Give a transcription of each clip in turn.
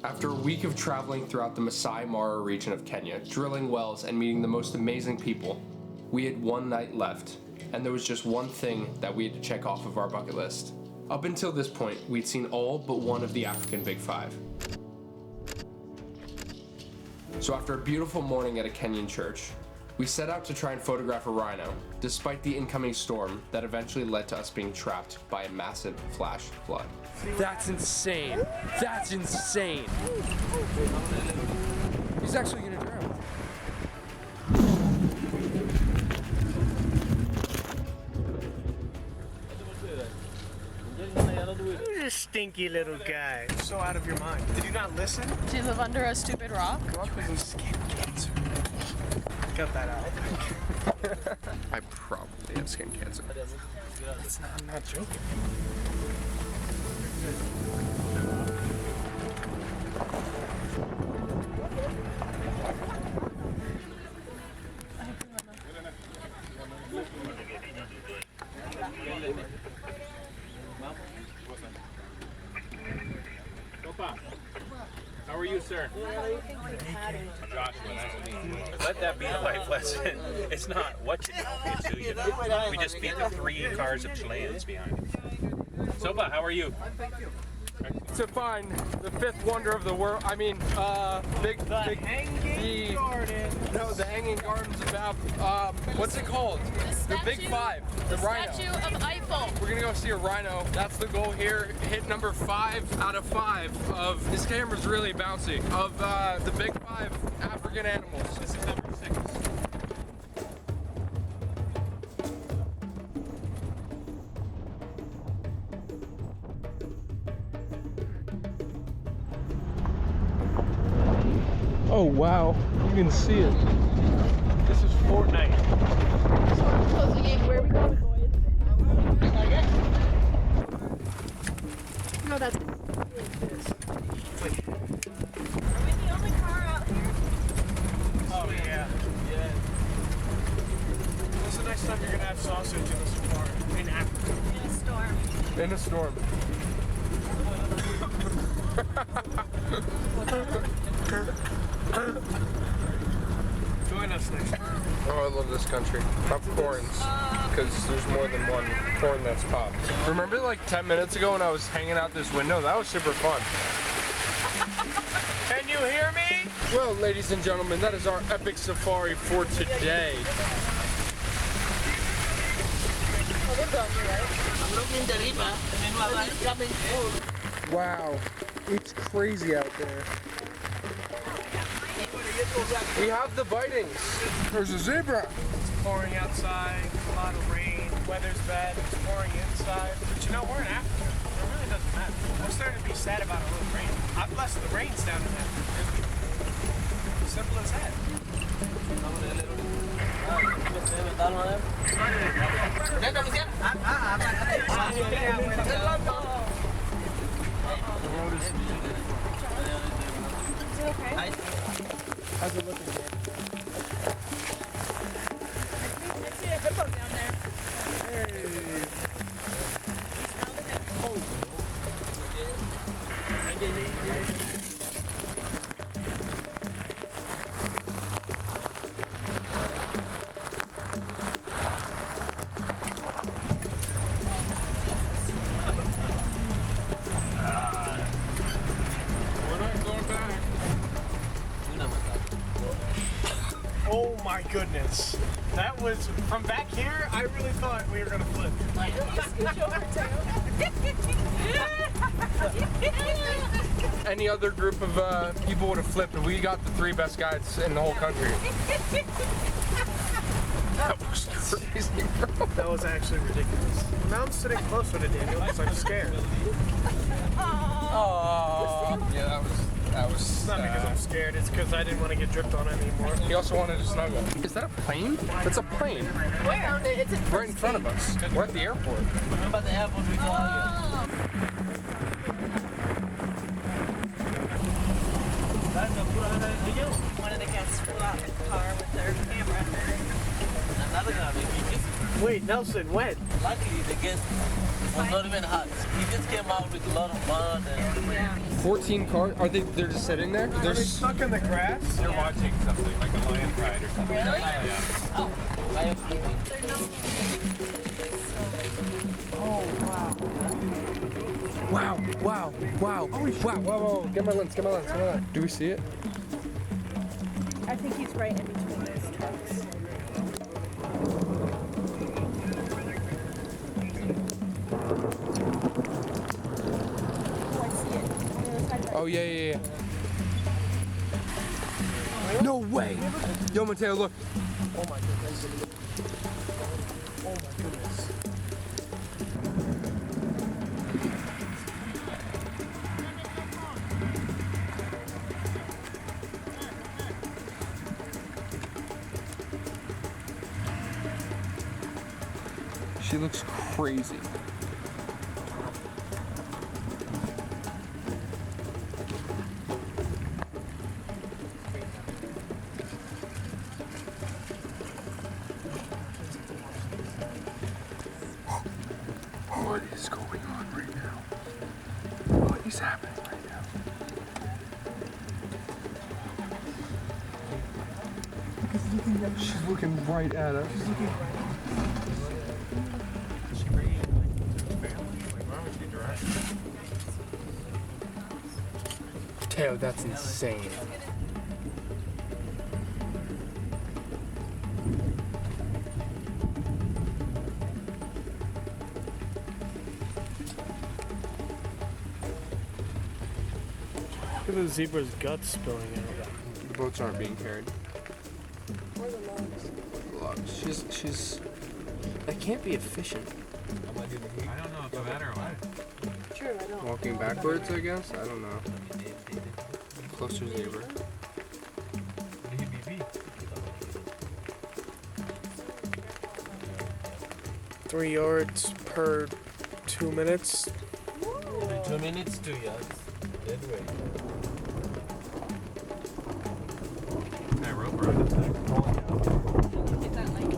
After a week of traveling throughout the Masai Mara region of Kenya, drilling wells and meeting the most amazing people, we had one night left, and there was just one thing that we had to check off of our bucket list. Up until this point, we'd seen all but one of the African Big Five. So after a beautiful morning at a Kenyan church, we set out to try and photograph a rhino, despite the incoming storm that eventually led to us being trapped by a massive flash flood. That's insane! That's insane! He's actually gonna drown. You're a stinky little guy. You're so out of your mind. Did you not listen? Do you live under a stupid rock? Go up with skin cancer. Cut that out. I probably have skin cancer. I'm not joking. How are you, sir? Joshua, nice to meet you. Let that be the life lesson. It's not what you know, it's who you know. We just beat the 3 cars of Chileans behind us. Sopa, how are you? To find the 5th wonder of the world, the Hanging Gardens about, what's it called? The Big Five, the rhino. Statue of Eiffel. We're gonna go see a rhino. That's the goal here. Hit number 5 out of 5 of, this camera's really bouncy, of the Big 5 African animals. This is number 6. Oh wow, you can see it. This is Fortnite. Closing in. Where are we going, boys? No, that's. Are we the only car out here? Oh yeah. Yeah. When's the next time you're gonna have sausage in the safari? In Africa. In a storm. In a storm. Join us next time. Oh, I love this country. Pop corns, because there's more than one corn that's popped. Remember like 10 minutes ago when I was hanging out this window? That was super fun. Can you hear me? Well, ladies and gentlemen, that is our epic safari for today. Wow, it's crazy out there. We have the bitings. There's a zebra. It's pouring outside, a lot of rain, weather's bad, it's pouring inside. But you know, we're in Africa. It really doesn't matter. What's there to be sad about a little rain? I bless the rains down in Africa. Simple as that. Is it okay? How's it looking, man? I see a hippo down there. Hey. Oh my goodness. That was, from back here, I really thought we were gonna flip. Any other group of people would have flipped, and we got the 3 best guides in the whole country. That was crazy, bro. That was actually ridiculous. Now I'm sitting closer to Daniel because I'm scared. Aww. Yeah, that was. It's not because I'm scared, it's because I didn't want to get dripped on anymore. He also wanted to snuggle. Is that a plane? That's a plane. Where? It's in Right in front of us. We're at the airport. Remember the airport we told One of the guests pulled out the car with their camera. Another guy, Wait, Nelson, when? Luckily, the guest was not even hot. He just came out with a lot of mud and 14 cars? Are they're just sitting there? Are they stuck in the grass? They're watching something like a lion ride or something. really? Yeah. lion sleeping. Wow, wow, wow, wow. Get my lens. Do we see it? I think he's right in between those trucks. Oh, I see it. On the other side, right? Oh, yeah. No way! Yo, Mateo, look. Oh my goodness. Oh my goodness. She looks crazy. What is going on right now? What is happening right now? She's looking right at us. Teo, that's insane. Look at the zebra's guts spilling out. Boats aren't being carried. Logs. She's. That can't be efficient. I don't know if it's that or what. True, I don't. Walking backwards, I guess? I don't know. Closer zebra. 3 yards per 2 minutes. 2 minutes, 2 yards. Dead weight. That rope around his neck. Get that like.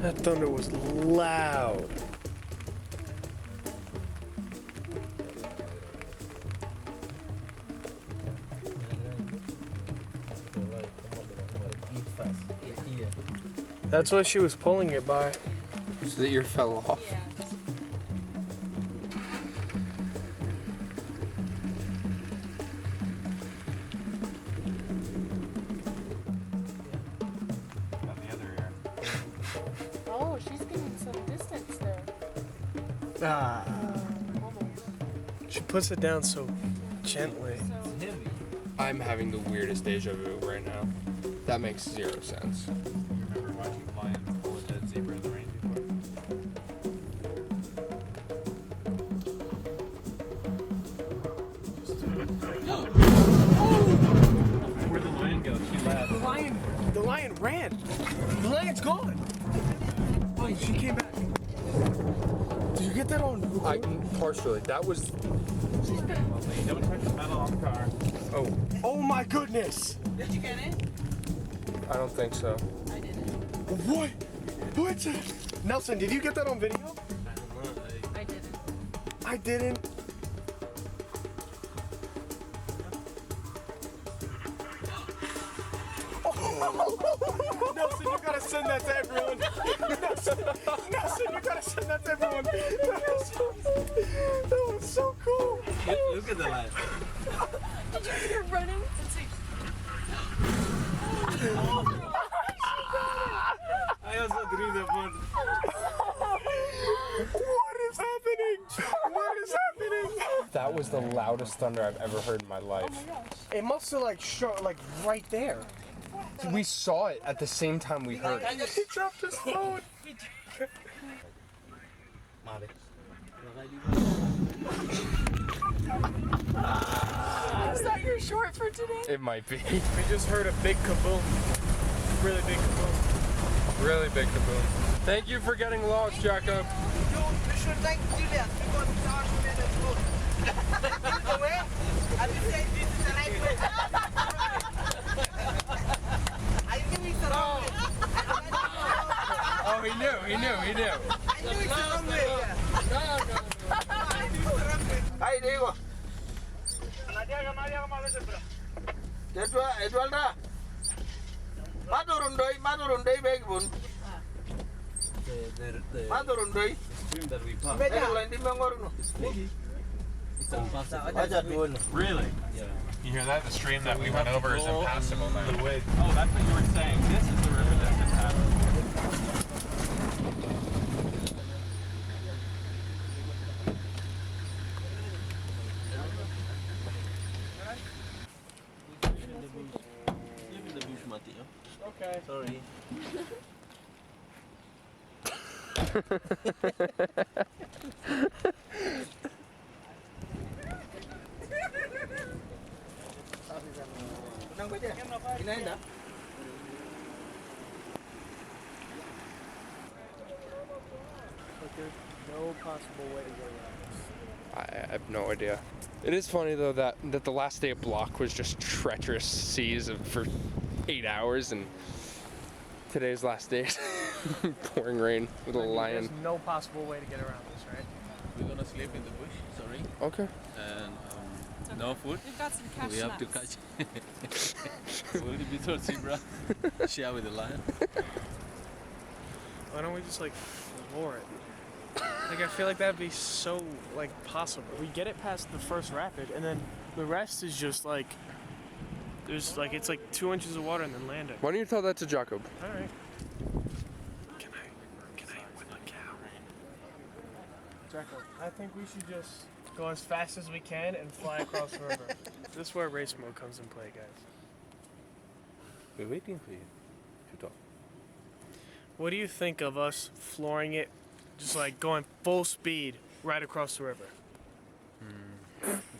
That thunder was loud. That's what she was pulling it by. So the ear fell off. Yeah. Not the other ear. Oh, she's getting some distance there. Ah. Almost. She puts it down so gently. So, I'm having the weirdest deja vu right now. That makes zero sense. You remember watching a lion pull a dead zebra in the rain before? Where'd the lion go? She left. The lion ran. The lion's gone. Oh, she came back. Did you get that on? Partially. That was. Don't touch the metal on the car. Oh, Oh my goodness. did you get it? I don't think so. I didn't. What? What? Nelson, did you get that on video? I didn't. I didn't. Nelson, you gotta send that to everyone. Nelson, you gotta send that to everyone. That was so cool. Look at the lion. Did you hear her running? Let's see. I also drew the one. What is happening? What is happening? That was the loudest thunder I've ever heard in my life. It must have like shot like right there. We saw it at the same time we heard it. He dropped his phone. Is that your short for today? It might be. We just heard a big kaboom. Really big kaboom. Really big kaboom. Thank you for getting lost, Jacob. You should thank Julius because it's our minute road. The way, and you say this is the right way. I think it's the wrong way. he knew. I knew it's the wrong way. Hi, Diego. Edwalda. Madurundoi, beg bun. Madurundoi. stream that we passed. Really? Yeah. You hear that? The stream that we went over is impassable now. The way. Oh, that's what you were saying. This is the river that just happened. Live in the bush, Mateo. Okay. Sorry. But there's no possible way to go around this. I have no idea. It is funny though that the last day of block was just treacherous seas for 8 hours, and today's last day is pouring rain with a lion. There's no possible way to get around this, right? We're gonna sleep in the bush. Sorry. Okay. And no food. We've got some cashew We have to nuts. catch. Will it be told zebra? Share with the lion. Why don't we just like floor it? Like I feel like that'd be so like possible. We get it past the first rapid, and then the rest is just like there's like it's like 2 inches of water and then land it. Why don't you tell that to Jacob? All right. Can I whip a cow? Jacob, I think we should just go as fast as we can and fly across the river. This is where race mode comes in play, guys. We're waiting for you to talk. What do you think of us flooring it, just like going full speed right across the river?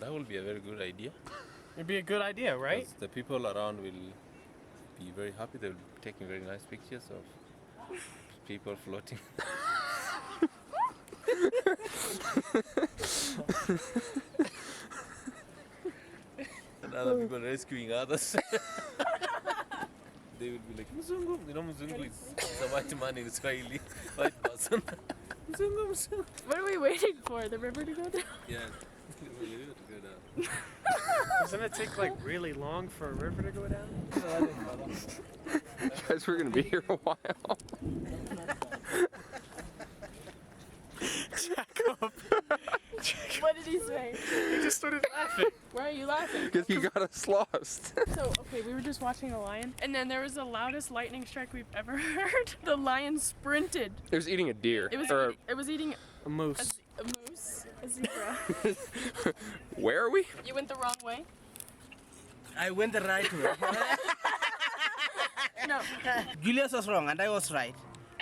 That will be a very good idea. It'd be a good idea, right? 'Cause the people around will be very happy. They'll be taking very nice pictures of people floating. And other people rescuing others. They will be like, Mzungu. You know, Mzungu is a white man in Swahili, white person. Mzungu, Mzungu. What are we waiting for? The river to go down? Yeah. Doesn't it take like really long for a river to go down? You guys, we're gonna be here a while. Jacob. What did he say? He just started laughing. Why are you laughing? Because you got us lost. So, okay, we were just watching a lion, and then there was the loudest lightning strike we've ever heard. The lion sprinted. It was eating a deer. It was eating A moose. a moose, a zebra. Where are we? You went the wrong way? I went the right way. No. Julius was wrong and I was right.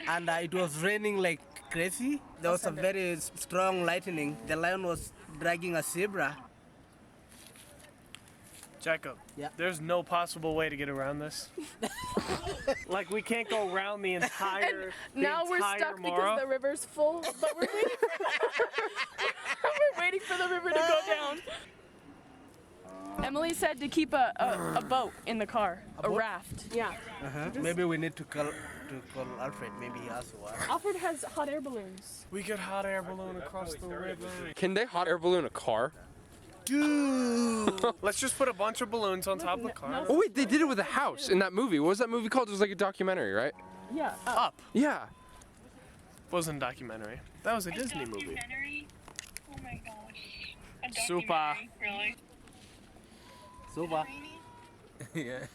And it was raining like crazy. There was a very strong lightning. The lion was dragging a zebra. Jacob, Yeah. there's no possible way to get around this. Like we can't go around the entire. Now we're entire stuck Mara. because the river's full, but we're waiting we're waiting for the river to go down. Emily said to keep a boat in the car, a boat? raft. Yeah. Maybe we need to call Alfred. Maybe he has one. Alfred has hot air balloons. We could hot air balloon across the river. Can they hot air balloon a car? Dude! Let's just put a bunch of balloons on top of the car. Oh wait, they did it with a house in that movie. What was that movie called? It was like a documentary, right? Yeah. Up. Yeah. Wasn't a documentary. That was a Disney movie. Documentary? Oh my gosh. A Super. documentary, really? Super. Yeah.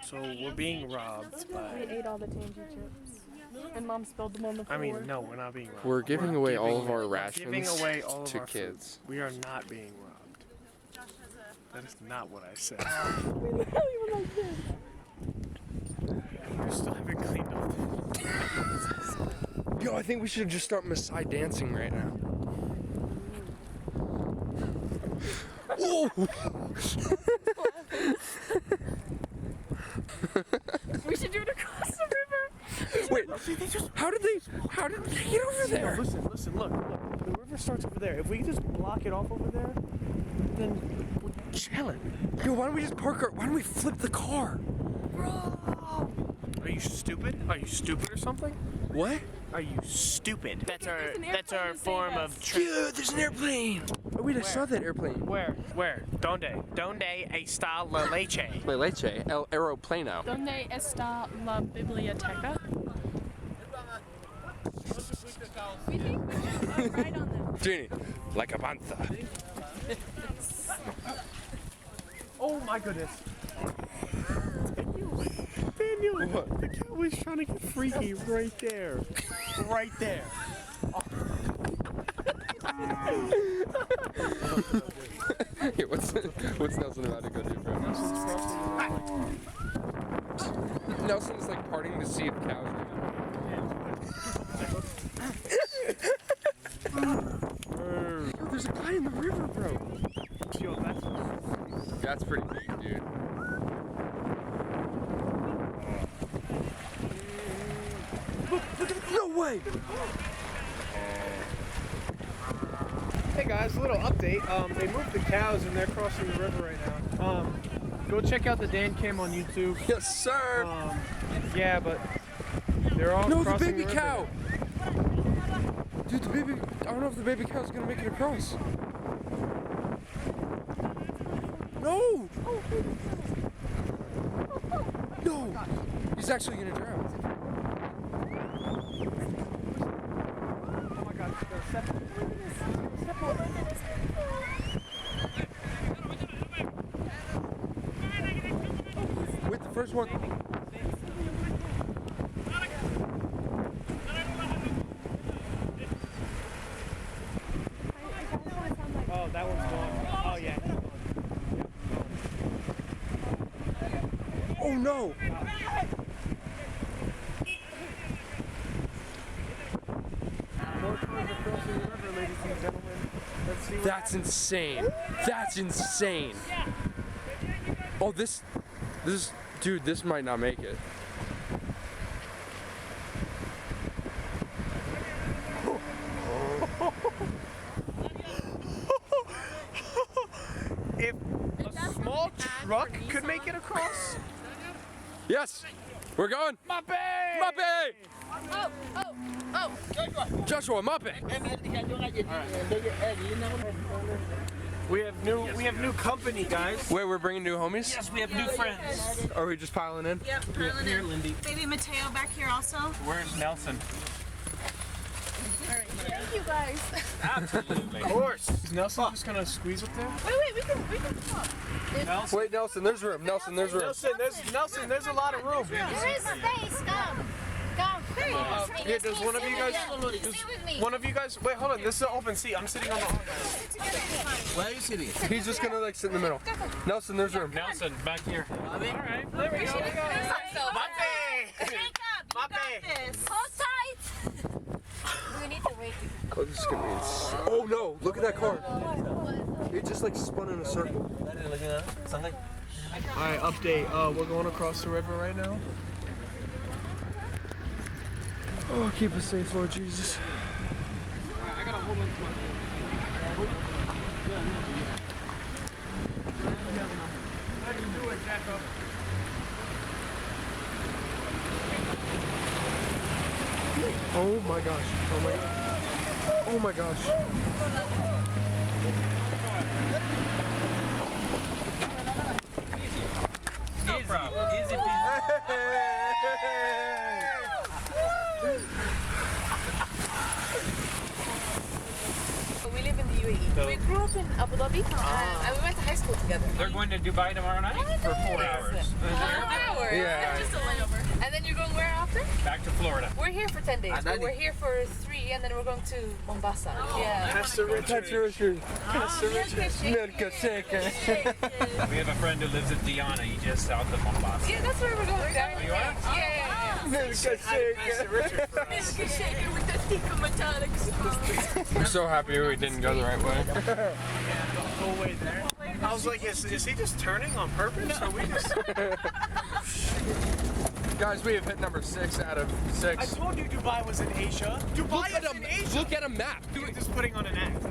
So we're being robbed by. We ate all the tangy chips. And Mom spilled them on the floor. I mean, no, we're not being robbed. We're giving away all of giving- our rations Giving away all of to our kids. Food. We are not being robbed. That is not what I said. We literally were like this. You still haven't cleaned up. Yo, I think we should just start Maasai dancing right now. Oh! We should do it across the river. Wait, how did they get over there? Listen, look. The river starts over there. If we just block it off over there, then we're chilling. Yo, why don't we just why don't we flip the car? Are you you stupid? Are you stupid or something? What? Are you stupid? That's our airplane form beside of us. Dude, there's an airplane. Oh wait, I saw that airplane. Where? Donde? Donde está la leche? La leche, el aeroplano. ¿Dónde está la biblioteca? We think we should ride on them. Genie, like a panther. Oh my goodness. Daniel, What? the cat was trying to get freaky right there. Right there. Hey, what's Nelson about to go do, bro? Nelson's like parting the sea of cows right now. Yo, there's a guy in the river, bro. Yo, That's pretty neat, dude. No way! Hey guys, a little update. They moved the cows and they're crossing the river right now. Go check out the Dan Cam on YouTube. Yes, sir! Yeah, but they're all No, the crossing baby river. cow! Dude, the baby, I don't know if the baby cow's gonna make it across. No! No! He's actually gonna drown. Oh my god, Wait, the first one. Oh, that one's gone. Oh yeah. Oh no! More cars are crossing the river, ladies and gentlemen. Let's see what That's insane. That's insane. Oh, this, dude, this might not make it. If a small truck could make it across, Yes! We're going! Mape! Mape! Oh, oh, oh. Joshua, Mape! We have new company, guys. Wait, we're bringing new homies? Yes, we have new friends. Are we just piling in? Yep, Here, Lindy. Baby Mateo back here also. Where's Nelson? Thank you guys. Absolutely. Of course. Is Nelson just gonna squeeze up there? Wait, we can talk. Wait, Nelson, there's room. Nelson, there's room. Nelson, there's a lot of room. There is space. Come. Yeah, does one of you guys? Stay with me. One of you guys? Wait, hold on. This is an open seat. I'm sitting on the. Where are you sitting? He's just gonna like sit in the middle. Nelson, there's room. Nelson, back here. All right. There we go. Jacob, you got this. Hold tight. We need to wait. Oh, this is gonna be oh no, look at that car. It just like spun in a circle. Alright, update. We're going across the river right now. Oh, keep us safe, Lord Jesus. I gotta hold on to my Oh my gosh. Oh my. Oh my gosh. No problem. Easy peasy. We live in the UAE. We grew up in Abu Dhabi and we went to high school together. They're going to Dubai tomorrow night for 4 hours. 4 hours? Yeah. Just a layover. And then you're going where after? Back to Florida. We're here for 10 days, but we're here for 3 and then we're going to Mombasa. Yeah. Pastor Richard. Pastor Richard. Milka We have a friend who lives in Diana, just south of Mombasa. Yeah, that's where we're going. You are? Yeah. Pastor Richard for us. Milka shaker with the tikka metallics. We're so happy we didn't go the right way. Go way there. I was like, is he just turning on purpose? Or we just... Guys, we have hit number 6 out of 6. I told you Dubai was in Asia. Dubai is in Asia. Look at a map. Dude, just putting on an act.